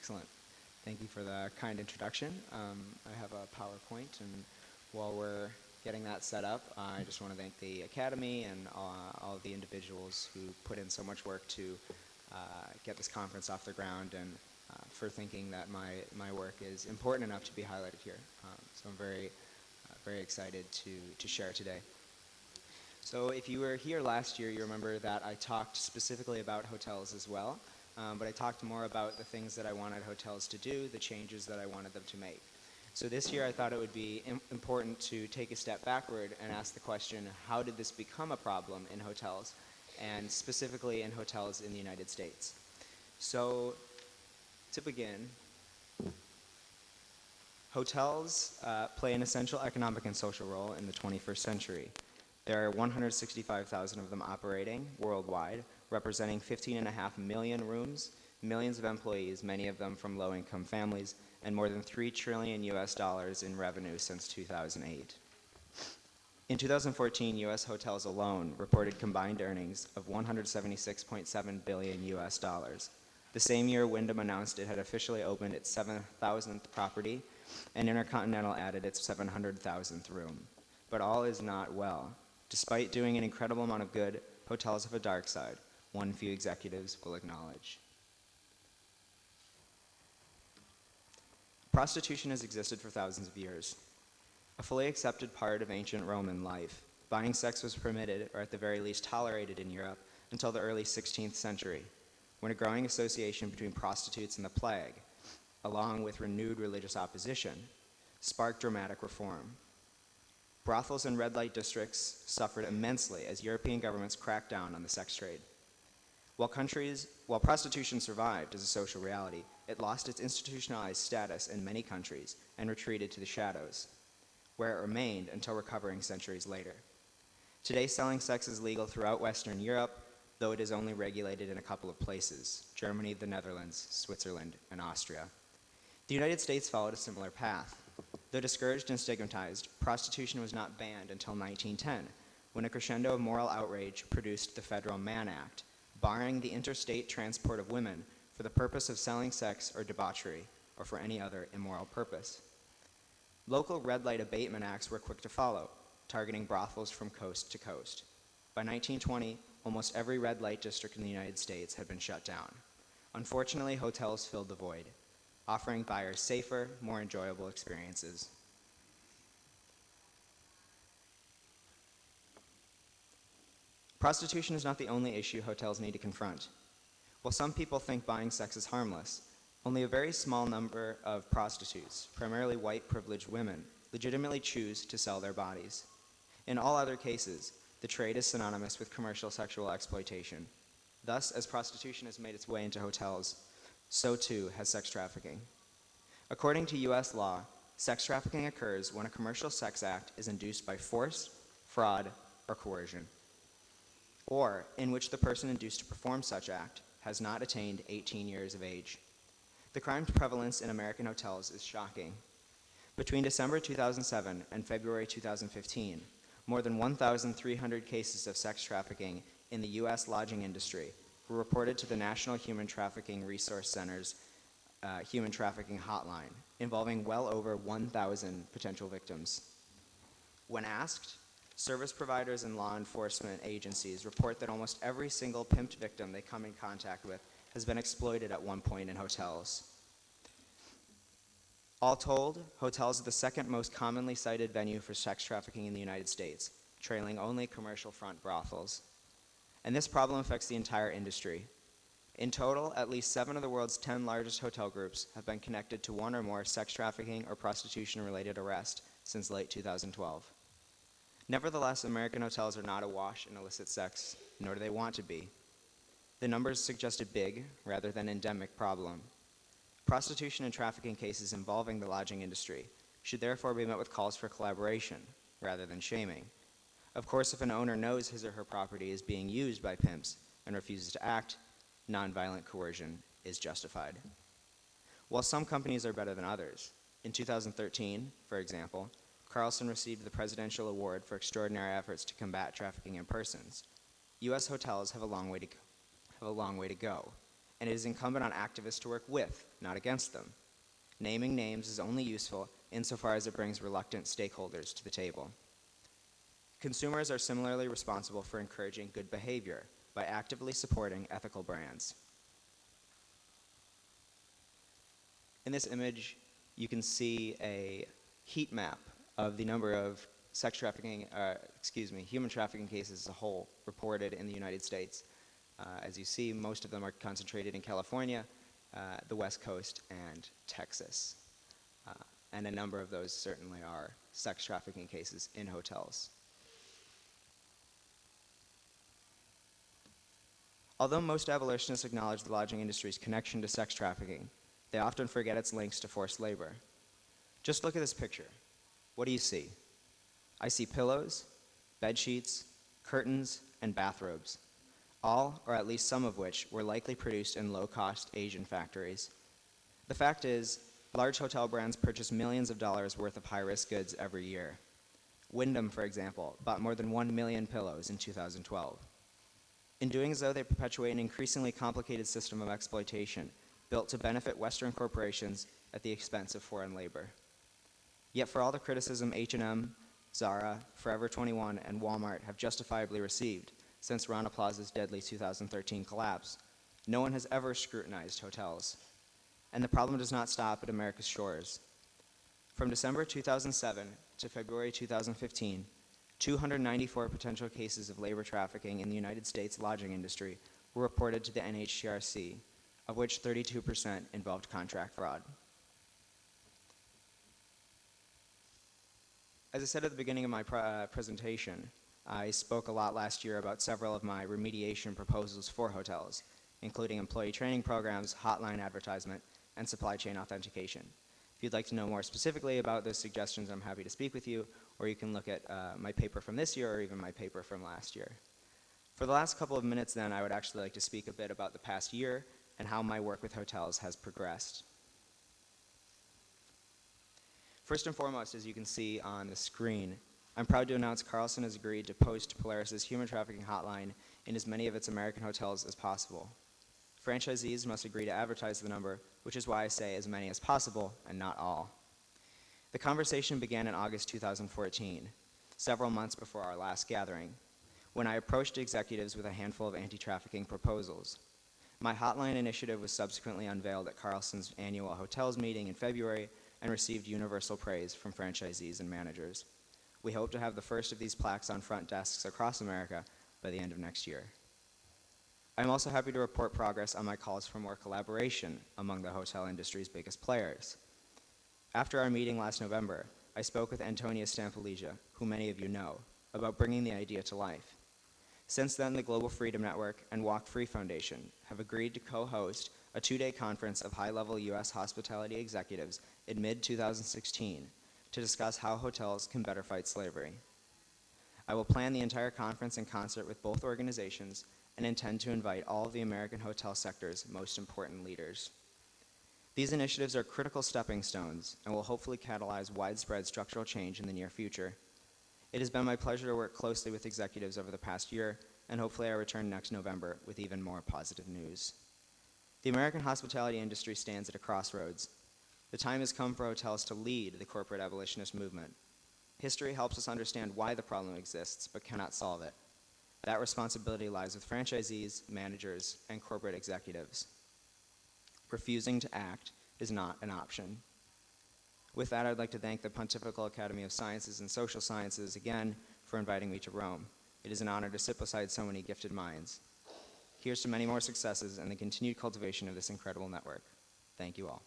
Excellent. Thank you for the kind introduction. I have a PowerPoint, and while we're getting that set up, I just want to thank the Academy and all of the individuals who put in so much work to get this conference off the ground, and for thinking that my work is important enough to be highlighted here. So I'm very excited to share today. So if you were here last year, you remember that I talked specifically about hotels as well. But I talked more about the things that I wanted hotels to do, the changes that I wanted them to make. So this year I thought it would be important to take a step backward and ask the question, how did this become a problem in hotels, and specifically in hotels in the United States? So to begin, hotels play an essential economic and social role in the 21st century. There are 165,000 of them operating worldwide, representing 15.5 million rooms, millions of employees, many of them from low-income families, and more than $3 trillion in revenue since 2008. In 2014, U.S. hotels alone reported combined earnings of $176.7 billion. The same year, Wyndham announced it had officially opened its 7,000th property, and Intercontinental added its 700,000th room. But all is not well. Despite doing an incredible amount of good, hotels have a dark side, one few executives will acknowledge. Prostitution has existed for thousands of years. A fully accepted part of ancient Roman life, buying sex was permitted, or at the very least tolerated in Europe, until the early 16th century, when a growing association between prostitutes and the plague, along with renewed religious opposition, sparked dramatic reform. Brothels and red light districts suffered immensely as European governments cracked down on the sex trade. While prostitution survived as a social reality, it lost its institutionalized status in many countries and retreated to the shadows, where it remained until recovering centuries later. Today, selling sex is legal throughout Western Europe, though it is only regulated in a couple of places: Germany, the Netherlands, Switzerland, and Austria. The United States followed a similar path. Though discouraged and stigmatized, prostitution was not banned until 1910, when a crescendo of moral outrage produced the Federal Mann Act, barring the interstate transport of women for the purpose of selling sex or debauchery, or for any other immoral purpose. Local red light abatement acts were quick to follow, targeting brothels from coast to coast. By 1920, almost every red light district in the United States had been shut down. Unfortunately, hotels filled the void, offering buyers safer, more enjoyable experiences. Prostitution is not the only issue hotels need to confront. While some people think buying sex is harmless, only a very small number of prostitutes, primarily white privileged women, legitimately choose to sell their bodies. In all other cases, the trade is synonymous with commercial sexual exploitation. Thus, as prostitution has made its way into hotels, so too has sex trafficking. According to U.S. law, sex trafficking occurs when a commercial sex act is induced by force, fraud, or coercion, or in which the person induced to perform such act has not attained 18 years of age. The crime prevalence in American hotels is shocking. Between December 2007 and February 2015, more than 1,300 cases of sex trafficking in the U.S. lodging industry were reported to the National Human Trafficking Resource Center's Human Trafficking Hotline, involving well over 1,000 potential victims. When asked, service providers and law enforcement agencies report that almost every single pimped victim they come in contact with has been exploited at one point in hotels. All told, hotels are the second most commonly cited venue for sex trafficking in the United States, trailing only commercial front brothels. And this problem affects the entire industry. In total, at least 7 of the world's 10 largest hotel groups have been connected to one or more sex trafficking or prostitution-related arrests since late 2012. Nevertheless, American hotels are not awash in illicit sex, nor do they want to be. The numbers suggest a big, rather than endemic, problem. Prostitution and trafficking cases involving the lodging industry should therefore be met with calls for collaboration, rather than shaming. Of course, if an owner knows his or her property is being used by pimps and refuses to act, nonviolent coercion is justified. While some companies are better than others, in 2013, for example, Carlson received the Presidential Award for extraordinary efforts to combat trafficking in persons. U.S. hotels have a long way to go. and it is incumbent on activists to work with, not against them. Naming names is only useful insofar as it brings reluctant stakeholders to the table. Consumers are similarly responsible for encouraging good behavior by actively supporting ethical brands. In this image, you can see a heat map of the number of human trafficking cases as a whole reported in the United States. As you see, most of them are concentrated in California, the West Coast, and Texas. And a number of those certainly are sex trafficking cases in hotels. Although most abolitionists acknowledge the lodging industry's connection to sex trafficking, they often forget its links to forced labor. Just look at this picture. What do you see? I see pillows, bed sheets, curtains, and bathrobes, all, or at least some of which, were likely produced in low-cost Asian factories. The fact is, large hotel brands purchase millions of dollars worth of high-risk goods every year. Wyndham, for example, bought more than 1 million pillows in 2012. In doing so, they perpetuate an increasingly complicated system of exploitation built to benefit Western corporations at the expense of foreign labor. Yet for all the criticism H&M, Zara, Forever 21, and Walmart have justifiably received since Rana Plaza's deadly 2013 collapse, no one has ever scrutinized hotels. And the problem does not stop at America's shores. From December 2007 to February 2015, 294 potential cases of labor trafficking in the United States lodging industry were reported to the NHTRC, of which 32% involved contract fraud. As I said at the beginning of my presentation, I spoke a lot last year about several of my remediation proposals for hotels, including employee training programs, hotline advertisement, and supply chain authentication. If you'd like to know more specifically about those suggestions, I'm happy to speak with you, or you can look at my paper from this year or even my paper from last year. For the last couple of minutes then, I would actually like to speak a bit about the past year and how my work with hotels has progressed. First and foremost, as you can see on the screen, I'm proud to announce Carlson has agreed to post Polaris's human trafficking hotline in as many of its American hotels as possible. Franchisees must agree to advertise the number, which is why I say as many as possible and not all. The conversation began in August 2014, several months before our last gathering, when I approached executives with a handful of anti-trafficking proposals. My hotline initiative was subsequently unveiled at Carlson's annual hotels meeting in February and received universal praise from franchisees and managers. We hope to have the first of these plaques on front desks across America by the end of next year. I'm also happy to report progress on my calls for more collaboration among the hotel industry's biggest players. After our meeting last November, I spoke with Antonia Stampolija, who many of you know, about bringing the idea to life. Since then, the Global Freedom Network and Walk Free Foundation have agreed to co-host a 2-day conference of high-level U.S. hospitality executives in mid-2016 to discuss how hotels can better fight slavery. I will plan the entire conference in concert with both organizations and intend to invite all of the American hotel sector's most important leaders. These initiatives are critical stepping stones and will hopefully catalyze widespread structural change in the near future. It has been my pleasure to work closely with executives over the past year, and hopefully I return next November with even more positive news. The American hospitality industry stands at a crossroads. The time has come for hotels to lead the corporate abolitionist movement. History helps us understand why the problem exists, but cannot solve it. That responsibility lies with franchisees, managers, and corporate executives. Refusing to act is not an option. With that, I'd like to thank the Pontifical Academy of Sciences and Social Sciences again for inviting me to Rome. It is an honor to sit beside so many gifted minds. Here's to many more successes and the continued cultivation of this incredible network. Thank you all.